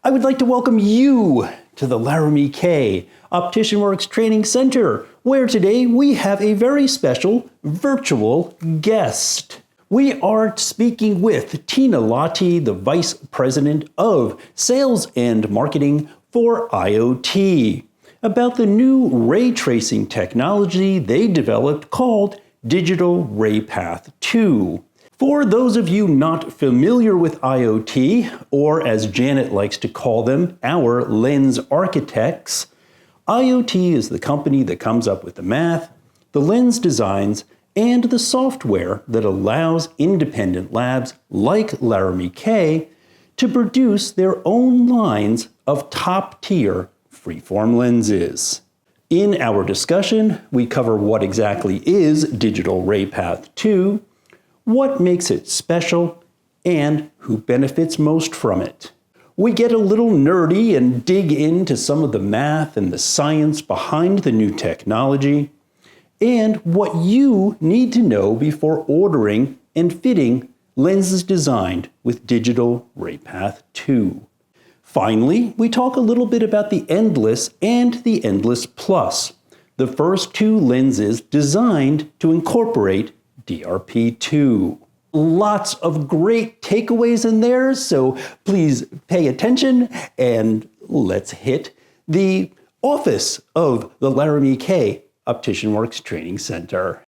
I would like to welcome you to the Laramy-K Optician Works Training Center, where today we have a very special virtual guest. We are speaking with Tina Lahti, the Vice President of Sales and Marketing for IOT, about the new ray tracing technology they developed called Digital RayPath 2. For those of you not familiar with IOT, or as Janet likes to call them, our lens architects, IOT is the company that comes up with the math, the lens designs, and the software that allows independent labs like Laramy-K to produce their own lines of top-tier freeform lenses. In our discussion, we cover what exactly is Digital RayPath 2, what makes it special, and who benefits most from it. We get a little nerdy and dig into some of the math and the science behind the new technology, and what you need to know before ordering and fitting lenses designed with Digital RayPath 2. Finally, we talk a little bit about the Endless and the Endless Plus, the first two lenses designed to incorporate DRP2. Lots of great takeaways in there, so please pay attention and let's hit the office of the Laramy-K Optician Works Training Center.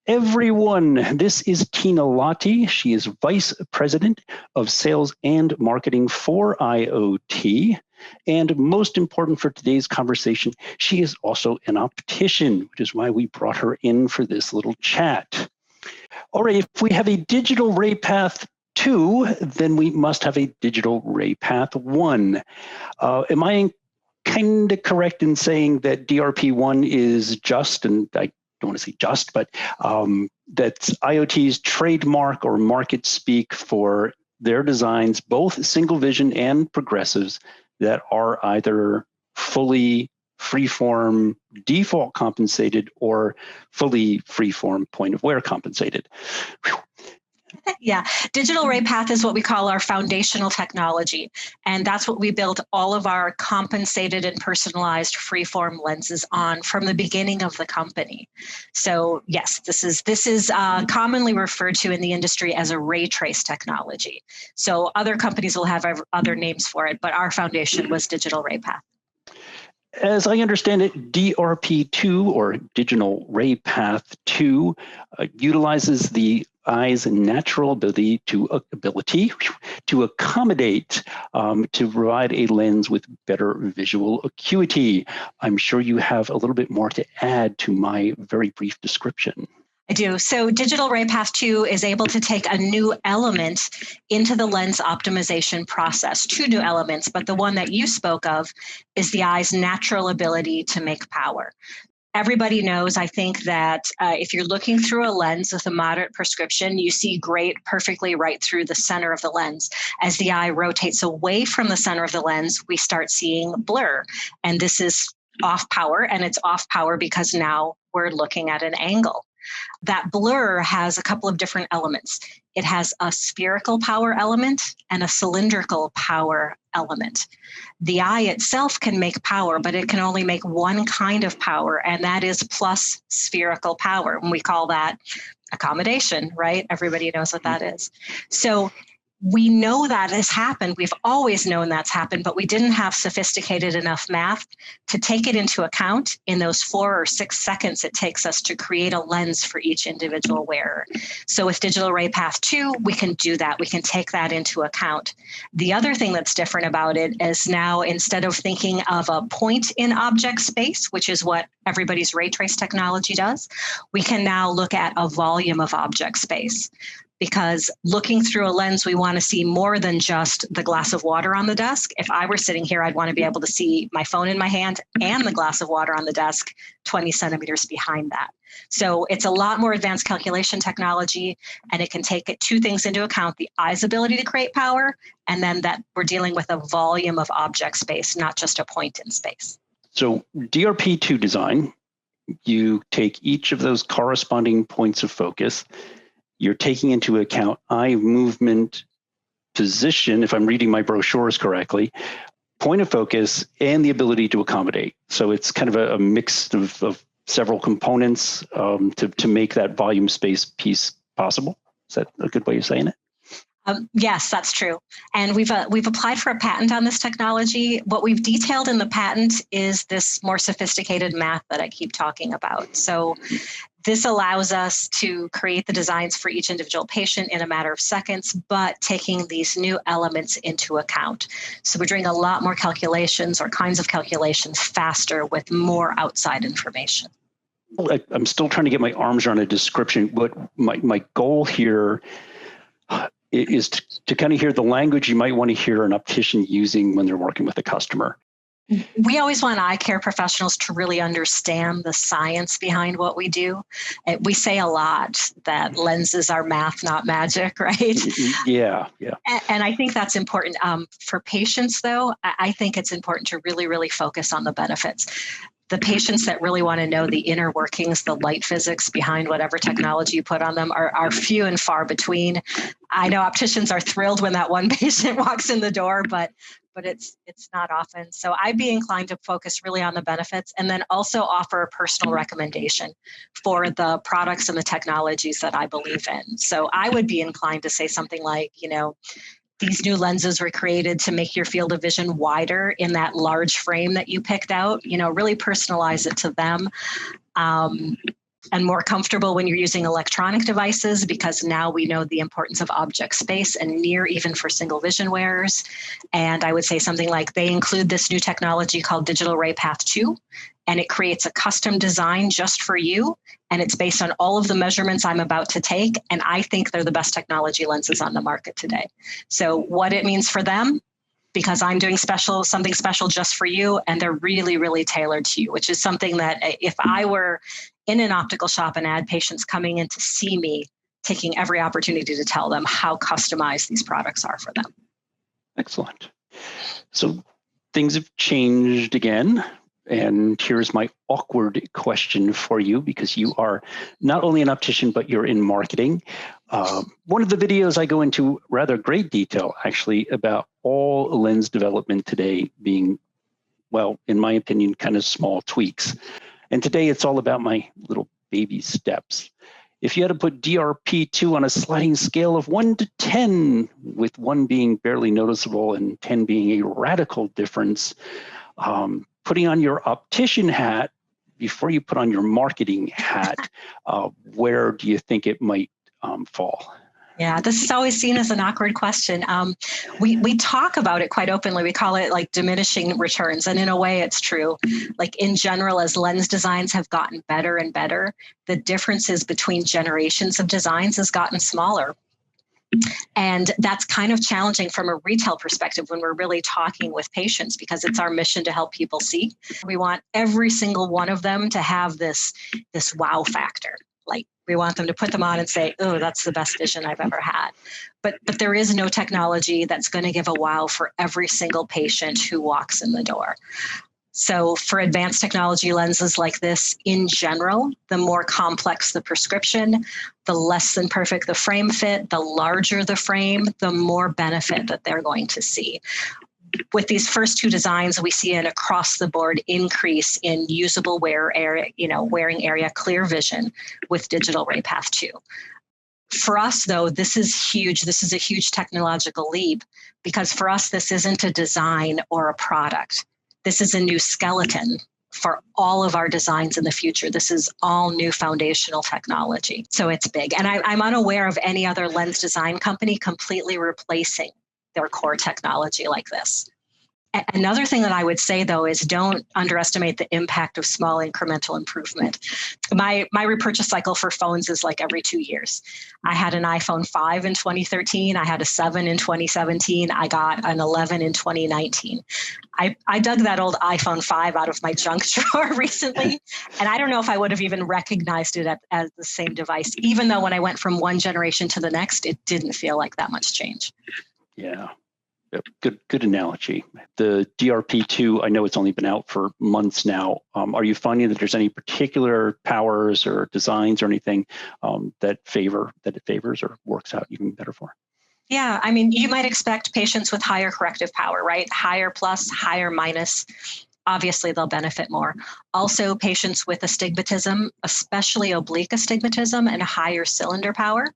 Everyone, this is Tina Lahti. She is Vice President of Sales and Marketing for IOT. And most important for today's conversation, she is also an optician, which is why we brought her in for this little chat. All right, if we have a Digital RayPath 2, then we must have a Digital RayPath 1. Am I kind of correct in saying that DRP1 is just, and I don't want to say just, but that's IOT's trademark or market speak for their designs, both single vision and progressives, that are either fully freeform default compensated or fully freeform point of wear compensated. Whew. Yeah, Digital RayPath is what we call our foundational technology. And that's what we built all of our compensated and personalized freeform lenses on from the beginning of the company. So yes, this is commonly referred to in the industry as a ray trace technology. So other companies will have other names for it, but our foundation was Digital RayPath. As I understand it, DRP2 or Digital RayPath 2 utilizes the eye's natural ability to accommodate, to provide a lens with better visual acuity. I'm sure you have a little bit more to add to my very brief description. I do. So Digital RayPath 2 is able to take a new element into the lens optimization process, two new elements, but the one that you spoke of is the eye's natural ability to make power. Everybody knows, I think, that if you're looking through a lens with a moderate prescription, you see great perfectly right through the center of the lens. As the eye rotates away from the center of the lens, we start seeing blur. And this is off power, and it's off power because now we're looking at an angle. That blur has a couple of different elements. It has a spherical power element and a cylindrical power element. The eye itself can make power, but it can only make one kind of power, and that is plus spherical power. And we call that accommodation, right? Everybody knows what that is. So we know that has happened. We've always known that's happened, but we didn't have sophisticated enough math to take it into account in those 4 or 6 seconds it takes us to create a lens for each individual wearer. So with Digital RayPath 2, we can do that. We can take that into account. The other thing that's different about it is now, instead of thinking of a point in object space, which is what everybody's ray trace technology does, we can now look at a volume of object space. because looking through a lens, we want to see more than just the glass of water on the desk. If I were sitting here, I'd want to be able to see my phone in my hand and the glass of water on the desk 20 centimeters behind that. So it's a lot more advanced calculation technology, and it can take two things into account: the eye's ability to create power, and then that we're dealing with a volume of object space, not just a point in space. So DRP2 design, you take each of those corresponding points of focus. You're taking into account eye movement, position, if I'm reading my brochures correctly, point of focus, and the ability to accommodate. So it's kind of a mix of several components to make that volume space piece possible. Is that a good way of saying it? Yes, that's true. And we've applied for a patent on this technology. What we've detailed in the patent is this more sophisticated math that I keep talking about. So this allows us to create the designs for each individual patient in a matter of seconds, but taking these new elements into account. So we're doing a lot more calculations or kinds of calculations faster with more outside information. I'm still trying to get my arms around a description, but my goal here is to kind of hear the language you might want to hear an optician using when they're working with a customer. We always want eye care professionals to really understand the science behind what we do. We say a lot that lenses are math, not magic, right? Yeah. And I think that's important. For patients, though, I think it's important to really, really focus on the benefits. The patients that really want to know the inner workings, the light physics behind whatever technology you put on them are few and far between. I know opticians are thrilled when that one patient walks in the door, but it's not often. So I'd be inclined to focus really on the benefits, and then also offer a personal recommendation for the products and the technologies that I believe in. So I would be inclined to say something like, these new lenses were created to make your field of vision wider in that large frame that you picked out, really personalize it to them. And more comfortable when you're using electronic devices, because now we know the importance of object space and near, even for single vision wearers. And I would say something like, they include this new technology called Digital Ray Path 2, and it creates a custom design just for you. And it's based on all of the measurements I'm about to take. And I think they're the best technology lenses on the market today. So what it means for them, because I'm doing something special just for you, and they're really, really tailored to you, which is something that if I were in an optical shop and I had patients coming in to see me, taking every opportunity to tell them how customized these products are for them. Excellent. So things have changed again. And here's my awkward question for you, because you are not only an optician, but you're in marketing. One of the videos I go into rather great detail, actually, about all lens development today being, well, in my opinion, kind of small tweaks. And today it's all about my little baby steps. If you had to put DRP2 on a sliding scale of 1 to 10, with 1 being barely noticeable and 10 being a radical difference, putting on your optician hat before you put on your marketing hat, where do you think it might fall? Yeah, this is always seen as an awkward question. We talk about it quite openly. We call it like diminishing returns. And in a way, it's true. Like in general, as lens designs have gotten better and better, the differences between generations of designs has gotten smaller. And that's kind of challenging from a retail perspective when we're really talking with patients, because it's our mission to help people see. We want every single one of them to have this wow factor. Like, we want them to put them on and say, oh, that's the best vision I've ever had. But there is no technology that's going to give a wow for every single patient who walks in the door. So for advanced technology lenses like this, in general, the more complex the prescription, the less than perfect the frame fit, the larger the frame, the more benefit that they're going to see. With these first two designs, we see an across-the-board increase in usable wear area, wearing area, clear vision with Digital Ray Path 2. For us, though, this is huge. This is a huge technological leap, because for us, this isn't a design or a product. This is a new skeleton for all of our designs in the future. This is all new foundational technology. So it's big. And I'm unaware of any other lens design company completely replacing their core technology like this. Another thing that I would say, though, is don't underestimate the impact of small incremental improvement. My repurchase cycle for phones is like every 2 years. I had an iPhone 5 in 2013. I had a 7 in 2017. I got an 11 in 2019. I dug that old iPhone 5 out of my junk drawer recently, and I don't know if I would have even recognized it as the same device, even though when I went from one generation to the next, it didn't feel like that much change. Yeah. Good analogy. The DRP2, I know it's only been out for months now. Are you finding that there's any particular powers or designs or anything that it favors or works out even better for? Yeah, I mean, you might expect patients with higher corrective power, right? Higher plus, higher minus. Obviously, they'll benefit more. Also, patients with astigmatism, especially oblique astigmatism and higher cylinder power.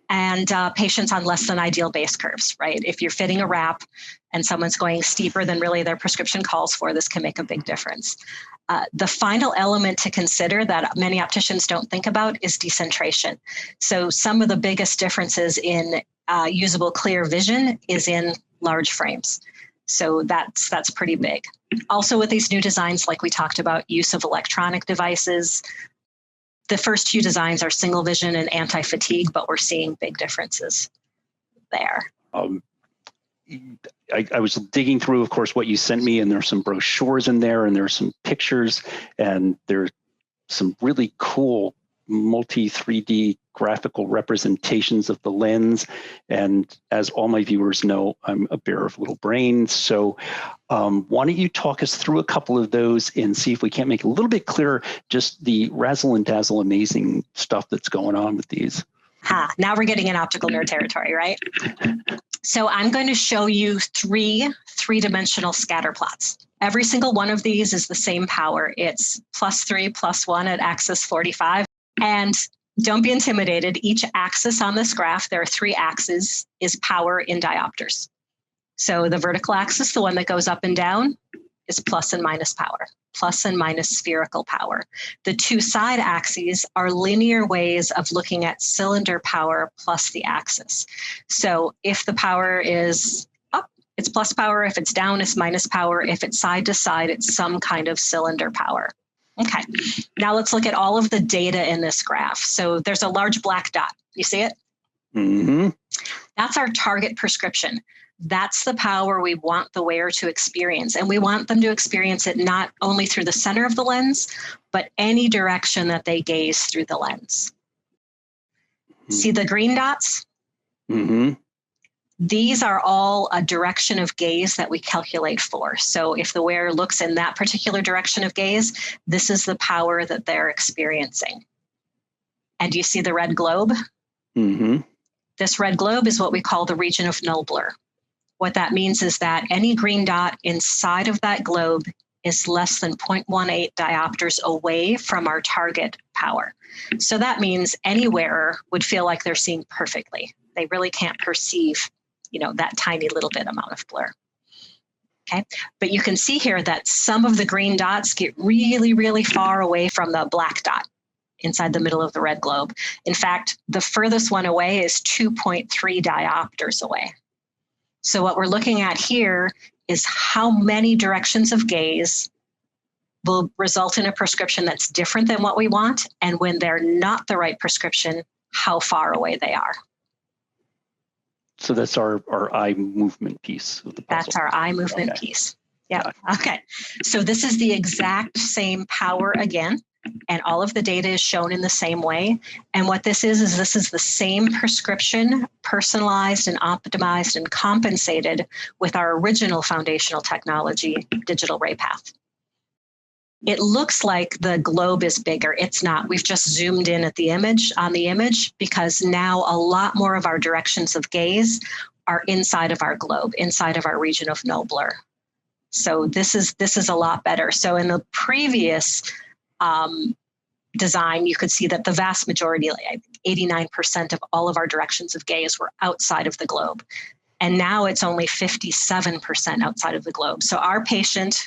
And patients on less than ideal base curves, right? If you're fitting a wrap and someone's going steeper than really their prescription calls for, this can make a big difference. The final element to consider that many opticians don't think about is decentration. So some of the biggest differences in usable clear vision is in large frames. So that's pretty big. Also with these new designs, like we talked about, use of electronic devices. The first few designs are single vision and anti-fatigue, but we're seeing big differences there. I was digging through, of course, what you sent me, and there's some brochures in there, and there's some pictures, and there's some really cool multi 3D graphical representations of the lens. And as all my viewers know, I'm a bear of little brains. So why don't you talk us through a couple of those and see if we can't make it a little bit clearer, just the razzle and dazzle amazing stuff that's going on with these. Now we're getting in optical nerd territory, right? So I'm going to show you three-dimensional scatter plots. Every single one of these is the same power. It's +3, +1 at axis 45. And don't be intimidated. Each axis on this graph, there are 3 axes, is power in diopters. So the vertical axis, the one that goes up and down, is plus and minus power, plus and minus spherical power. The 2 side axes are linear ways of looking at cylinder power plus the axis. So if the power is up, it's plus power. If it's down, it's minus power. If it's side to side, it's some kind of cylinder power. Okay, now let's look at all of the data in this graph. So there's a large black dot. You see it? Mm-hmm. That's our target prescription. That's the power we want the wearer to experience. And we want them to experience it not only through the center of the lens, but any direction that they gaze through the lens. Mm-hmm. See the green dots? Mm-hmm. These are all a direction of gaze that we calculate for. So if the wearer looks in that particular direction of gaze, this is the power that they're experiencing. And do you see the red globe? Mm-hmm. This red globe is what we call the region of null blur. What that means is that any green dot inside of that globe is less than 0.18 diopters away from our target power. So that means any wearer would feel like they're seeing perfectly. They really can't perceive, that tiny little bit amount of blur. Okay, but you can see here that some of the green dots get really, really far away from the black dot inside the middle of the red globe. In fact, the furthest one away is 2.3 diopters away. So what we're looking at here is how many directions of gaze will result in a prescription that's different than what we want, and when they're not the right prescription, how far away they are. So that's our eye movement piece of the puzzle. That's our eye movement piece. Yeah. Okay. So this is the exact same power again, and all of the data is shown in the same way. And what this is this is the same prescription, personalized and optimized and compensated with our original foundational technology, digital ray path. It looks like the globe is bigger. It's not. We've just zoomed in at the image because now a lot more of our directions of gaze are inside of our globe, inside of our region of null blur. So this is a lot better. So in the previous design, you could see that the vast majority, like 89% of all of our directions of gaze were outside of the globe. And now it's only 57% outside of the globe. So our patient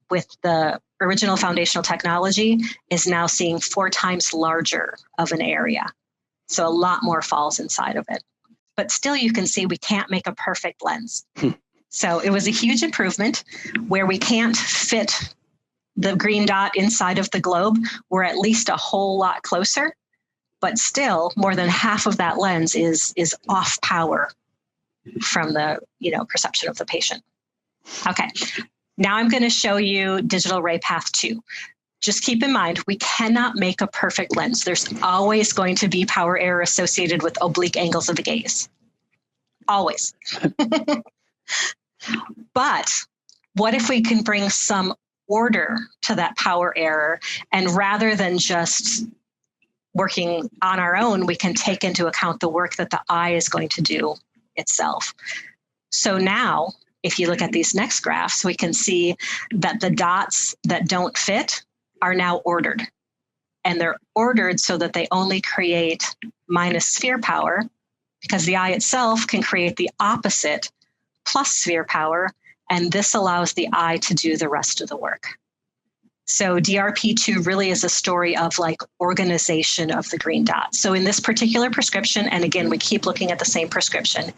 with the original foundational technology is now seeing 4 times larger of an area. So a lot more falls inside of it. But still, you can see we can't make a perfect lens. So it was a huge improvement where we can't fit the green dot inside of the globe. We're at least a whole lot closer, but still more than half of that lens is off power from the perception of the patient. Okay, now I'm going to show you digital ray path 2. Just keep in mind, we cannot make a perfect lens. There's always going to be power error associated with oblique angles of the gaze. Always. But what if we can bring some order to that power error, and rather than just working on our own, we can take into account the work that the eye is going to do itself. So now, if you look at these next graphs, we can see that the dots that don't fit are now ordered. And they're ordered so that they only create minus sphere power, because the eye itself can create the opposite plus sphere power, and this allows the eye to do the rest of the work. So DRP2 really is a story of like organization of the green dot. So in this particular prescription, and again, we keep looking at the same prescription,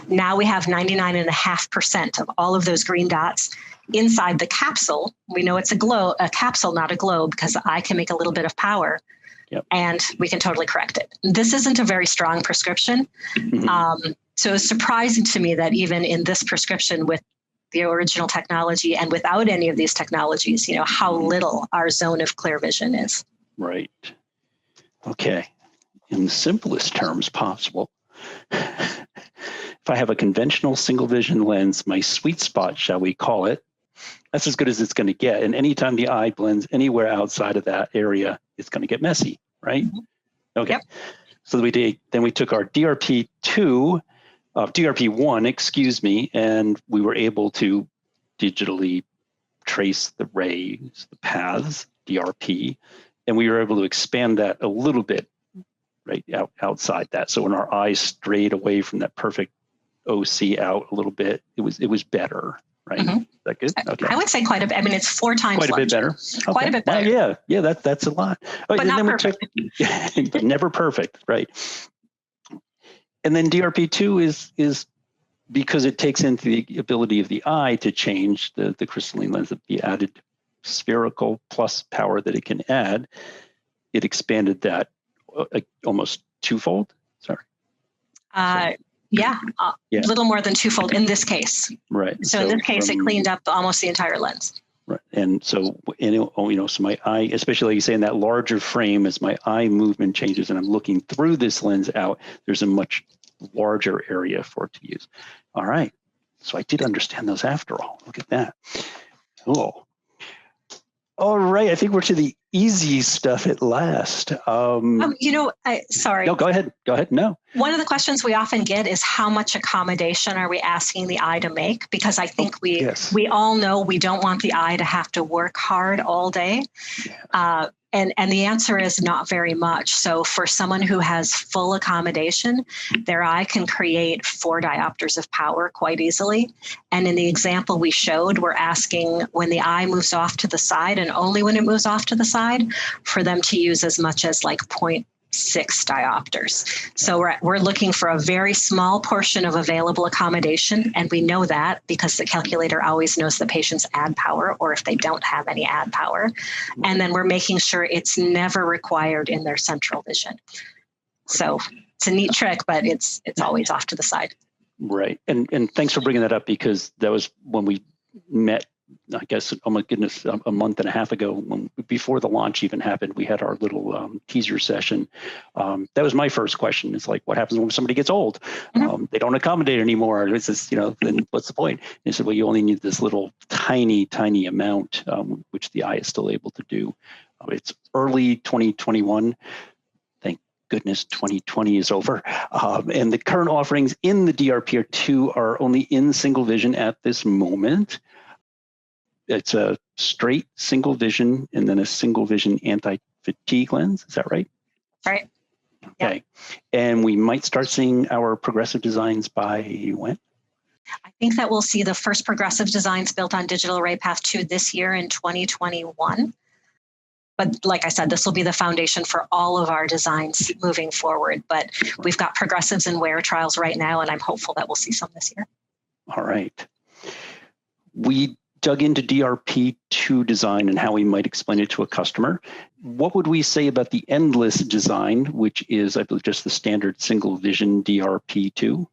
now we have 99.5% of all of those green dots inside the capsule. We know it's a capsule, not a globe, because the eye can make a little bit of power. Yep. And we can totally correct it. This isn't a very strong prescription. So it's surprising to me that even in this prescription with the original technology and without any of these technologies, how little our zone of clear vision is. Right. Okay. In the simplest terms possible, if I have a conventional single vision lens, my sweet spot, shall we call it, that's as good as it's going to get. And anytime the eye blends anywhere outside of that area, it's going to get messy, right? Okay. Yep. So we took our DRP1, and we were able to digitally trace the rays, the paths, DRP, and we were able to expand that a little bit, right, outside that. So when our eyes strayed away from that perfect OC out a little bit, it was better, right? Is that good? Okay. I would say quite a bit. I mean, it's 4 times quite a larger. Bit better. Okay. Quite a bit better. Well, yeah, that's a lot. But not perfect. But never perfect, right? And then DRP2 is because it takes into the ability of the eye to change the crystalline lens, of the added spherical plus power that it can add. It expanded that almost twofold. Sorry. Yeah, a little more than twofold in this case. Right. So in this case, it cleaned up almost the entire lens. Right. And so, so my eye, especially like you say in that larger frame, as my eye movement changes and I'm looking through this lens out, there's a much larger area for it to use. All right. So I did understand those after all. Look at that. Cool. All right. I think we're to the easy stuff at last. Sorry. No, go ahead. No. One of the questions we often get is how much accommodation are we asking the eye to make? Because I think we all know we don't want the eye to have to work hard all day. Yeah. And the answer is not very much. So for someone who has full accommodation, their eye can create 4 diopters of power quite easily. And in the example we showed, we're asking when the eye moves off to the side, and only when it moves off to the side, for them to use as much as like 0.6 diopters. So we're looking for a very small portion of available accommodation, and we know that because the calculator always knows the patient's add power, or if they don't have any add power. And then we're making sure it's never required in their central vision. So it's a neat trick, but it's always off to the side. Right. And thanks for bringing that up, because that was when we met, I guess, oh my goodness, a month and a half ago, before the launch even happened. We had our little teaser session. That was my first question. It's like, what happens when somebody gets old? They don't accommodate anymore. It's just, then what's the point? And he said, well, you only need this little tiny amount, which the eye is still able to do. It's early 2021. Thank goodness 2020 is over. And the current offerings in the DRP2 are only in single vision at this moment. It's a straight single vision and then a single vision anti-fatigue lens. Is that right? Right. Okay. Yeah. And we might start seeing our progressive designs by when? I think that we'll see the first progressive designs built on digital ray path 2 this year in 2021. But like I said, this will be the foundation for all of our designs moving forward. But we've got progressives and wear trials right now, and I'm hopeful that we'll see some this year. All right. We dug into DRP2 design and how we might explain it to a customer. What would we say about the endless design, which is, I believe, just the standard single vision DRP2?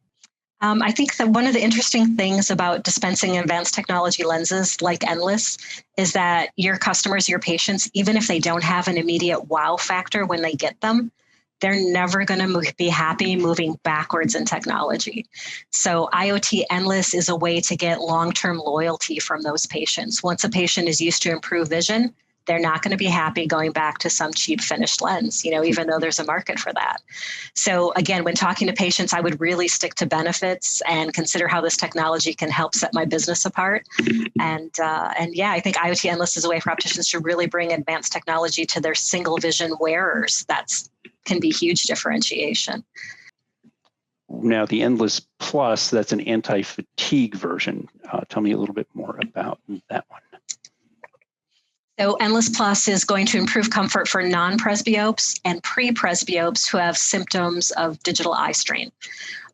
I think that one of the interesting things about dispensing advanced technology lenses like endless is that your customers, your patients, even if they don't have an immediate wow factor when they get them, they're never going to be happy moving backwards in technology. So IoT Endless is a way to get long-term loyalty from those patients. Once a patient is used to improved vision, they're not going to be happy going back to some cheap finished lens, even though there's a market for that. So again, when talking to patients, I would really stick to benefits and consider how this technology can help set my business apart. And yeah, I think IoT Endless is a way for opticians to really bring advanced technology to their single vision wearers. That's can be huge differentiation. Now, the Endless Plus, that's an anti-fatigue version. Tell me a little bit more about that one. So Endless Plus is going to improve comfort for non-presbyopes and pre-presbyopes who have symptoms of digital eye strain.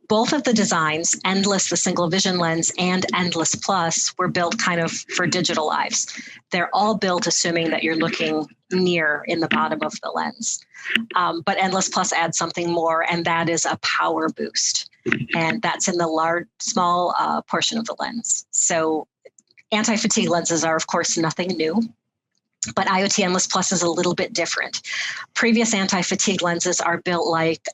Both of the designs, Endless, the single vision lens, and Endless Plus, were built kind of for digital eyes. They're all built assuming that you're looking near in the bottom of the lens. But Endless Plus adds something more, and that is a power boost. And that's in the small portion of the lens. So anti-fatigue lenses are, of course, nothing new. But IoT Endless Plus is a little bit different. Previous anti-fatigue lenses are built like,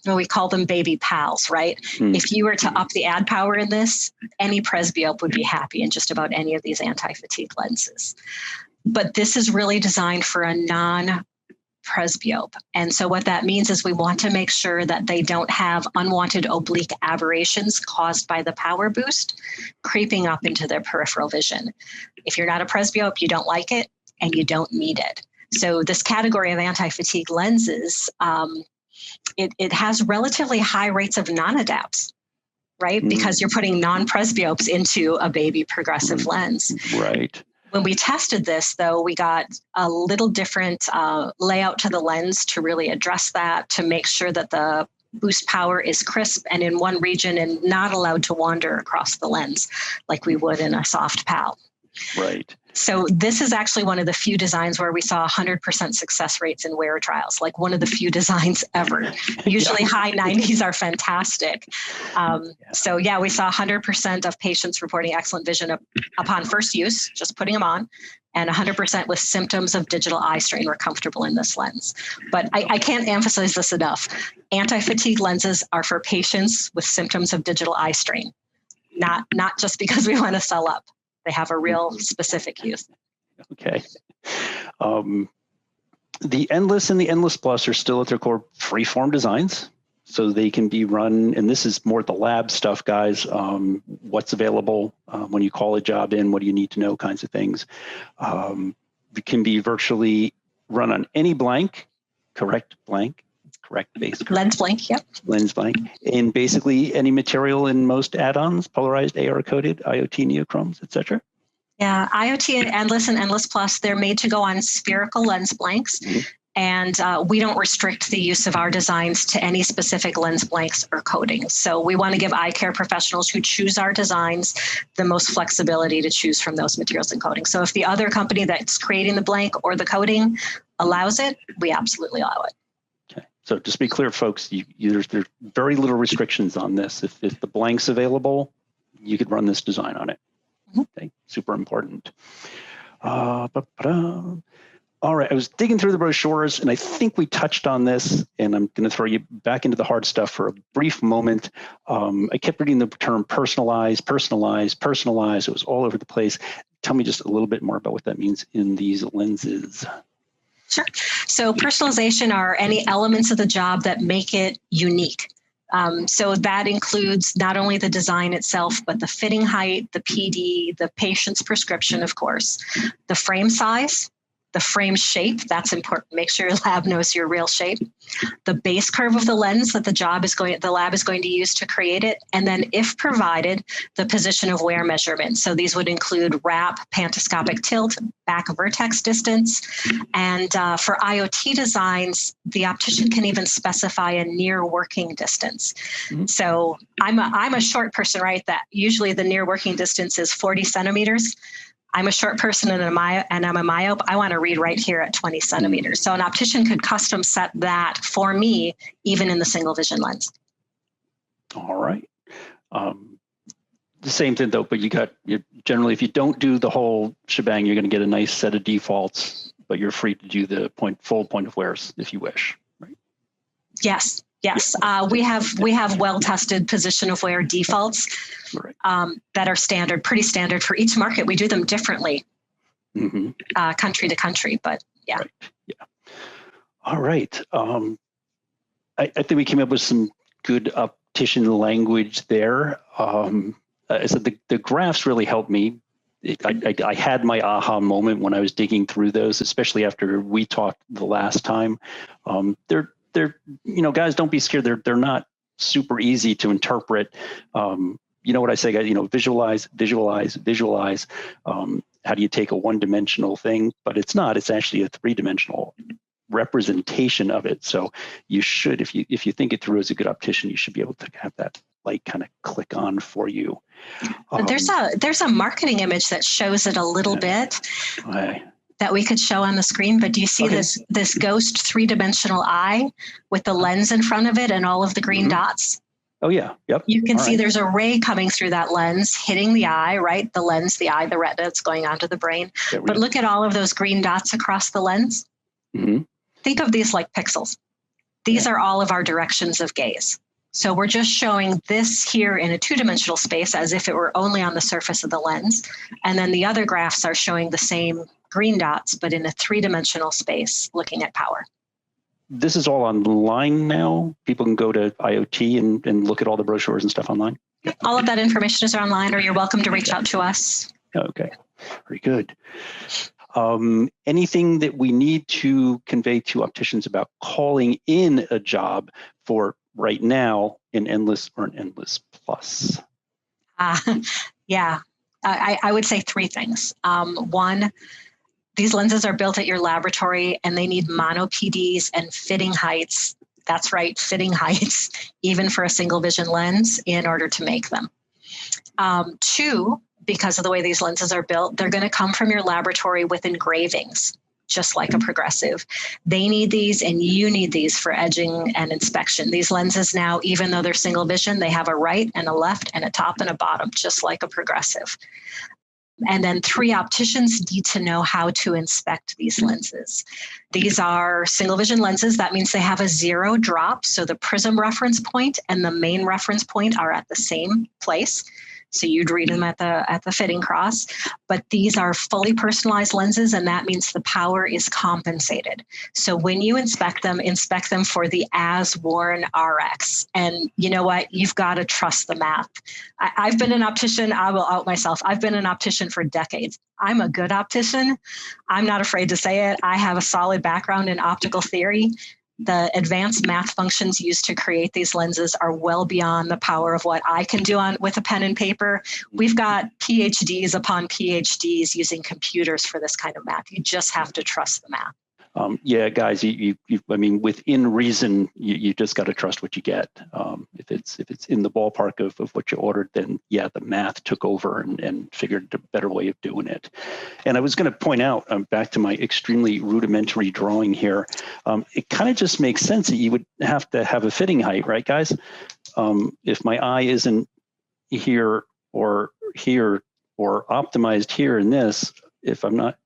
we call them baby pals, right? If you were to up the ad power in this, any presbyope would be happy in just about any of these anti-fatigue lenses. But this is really designed for a non-presbyope. And so what that means is we want to make sure that they don't have unwanted oblique aberrations caused by the power boost creeping up into their peripheral vision. If you're not a presbyope, you don't like it, and you don't need it. So this category of anti-fatigue lenses, it has relatively high rates of non-adapts, right? Because you're putting non-presbyopes into a baby progressive lens. Right. When we tested this, though, we got a little different layout to the lens to really address that, to make sure that the boost power is crisp and in one region and not allowed to wander across the lens like we would in a soft PAL. Right. So this is actually one of the few designs where we saw 100% success rates in wearer trials, like one of the few designs ever. Usually high 90s are fantastic. So yeah, we saw 100% of patients reporting excellent vision upon first use, just putting them on, and 100% with symptoms of digital eye strain were comfortable in this lens. But I can't emphasize this enough. Anti-fatigue lenses are for patients with symptoms of digital eye strain, not just because we want to sell up. They have a real specific use. Okay. The Endless and the Endless Plus are still at their core freeform designs. So they can be run, and this is more the lab stuff, guys. What's available when you call a job in, what do you need to know kinds of things. It can be virtually run on any blank, correct base. Lens blank, yep. Lens blank. And basically any material in most add-ons, polarized, AR-coated, IoT, neochromes, etc. Yeah, IoT and Endless Plus, they're made to go on spherical lens blanks. And we don't restrict the use of our designs to any specific lens blanks or coatings. So we want to give eye care professionals who choose our designs the most flexibility to choose from those materials and coatings. So if the other company that's creating the blank or the coating allows it, we absolutely allow it. Okay. So just to be clear, folks, there's very little restrictions on this. If the blank's available, you could run this design on it. Okay. Super important. All right, I was digging through the brochures, and I think we touched on this, and I'm going to throw you back into the hard stuff for a brief moment. I kept reading the term personalize. It was all over the place. Tell me just a little bit more about what that means in these lenses. Sure. So personalization are any elements of the job that make it unique. So that includes not only the design itself, but the fitting height, the PD, the patient's prescription, of course, the frame size, The frame shape, that's important. Make sure your lab knows your real shape. The base curve of the lens that the lab is going to use to create it. And then, if provided, the position of wear measurement. So these would include wrap, pantoscopic tilt, back vertex distance. And for IOT designs, the optician can even specify a near working distance. Mm-hmm. So I'm a short person, right? That usually the near working distance is 40 centimeters. I'm a short person and I'm a myope. I want to read right here at 20 centimeters. So an optician could custom set that for me, even in the single vision lens. All right. The same thing though, but you generally, if you don't do the whole shebang, you're going to get a nice set of defaults, but you're free to do the full point of wears if you wish, right? Yes. Yes, we have well-tested position of wear defaults that are standard, pretty standard for each market. We do them differently, country to country, but yeah. Right. Yeah. All right. I think we came up with some good optician language there. So the graphs really helped me. I had my aha moment when I was digging through those, especially after we talked the last time. They're guys, don't be scared. They're not super easy to interpret. You know what I say, guys, visualize. How do you take a one-dimensional thing? But it's not, it's actually a three-dimensional representation of it. So you should, if you think it through as a good optician, you should be able to have that light kind of click on for you. There's a marketing image that shows it a little bit. That we could show on the screen, but do you see this ghost three-dimensional eye with the lens in front of it and all of the green dots? Oh yeah, yep. You can see there's a ray coming through that lens, hitting the eye, right? The lens, the eye, the retina, it's going onto the brain. But look at all of those green dots across the lens. Mm-hmm. Think of these like pixels. These are all of our directions of gaze. So we're just showing this here in a two-dimensional space as if it were only on the surface of the lens. And then the other graphs are showing the same green dots, but in a three-dimensional space, looking at power. This is all online now. People can go to IOT and look at all the brochures and stuff online. All of that information is online, or you're welcome to reach out to us. Okay, very good. Anything that we need to convey to opticians about calling in a job for right now in Endless or an Endless Plus? Yeah, I would say three things. One, these lenses are built at your laboratory and they need mono PDs and fitting heights. That's right, fitting heights, even for a single vision lens in order to make them. Two, because of the way these lenses are built, they're going to come from your laboratory with engravings, just like a progressive. They need these and you need these for edging and inspection. These lenses now, even though they're single vision, they have a right and a left and a top and a bottom, just like a progressive. And then three, opticians need to know how to inspect these lenses. These are single vision lenses. That means they have a zero drop. So the prism reference point and the main reference point are at the same place. So you'd read them at the fitting cross, but these are fully personalized lenses, and that means the power is compensated. So when you inspect them for the as worn RX. And you know what? You've got to trust the math. I've been an optician. I will out myself. I've been an optician for decades. I'm a good optician. I'm not afraid to say it. I have a solid background in optical theory. The advanced math functions used to create these lenses are well beyond the power of what I can do with a pen and paper. We've got PhDs upon PhDs using computers for this kind of math. You just have to trust the math. Yeah, guys, I mean, within reason, you just got to trust what you get. If it's in the ballpark of what you ordered, then yeah, the math took over and figured a better way of doing it. And I was going to point out, back to my extremely rudimentary drawing here, it kind of just makes sense that you would have to have a fitting height, right, guys? If my eye isn't here or optimized here in this, if I'm not,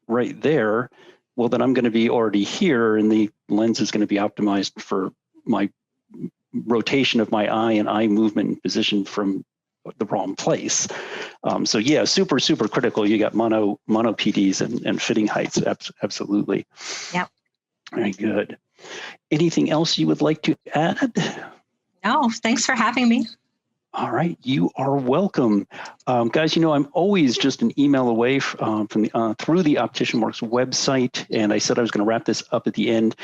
right there, well, then I'm going to be already here, and the lens is going to be optimized for my rotation of my eye and eye movement and position from the wrong place. So yeah, super, super critical. You got mono PDs and fitting heights. Absolutely. Yep. Very good. Anything else you would like to add? No, thanks for having me. All right, you are welcome. Guys, I'm always just an email away from through the Optician Works website, and I said I was going to wrap this up at the end.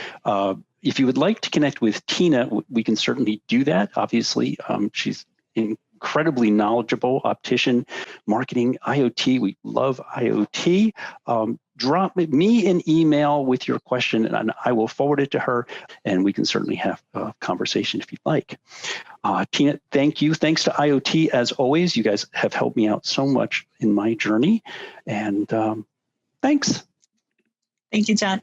If you would like to connect with Tina, we can certainly do that. Obviously, she's incredibly knowledgeable, optician, marketing, IoT. We love IoT. Drop me an email with your question, and I will forward it to her, and we can certainly have a conversation if you'd like. Tina, thank you. Thanks to IoT, as always. You guys have helped me out so much in my journey, and thanks. Thank you, John.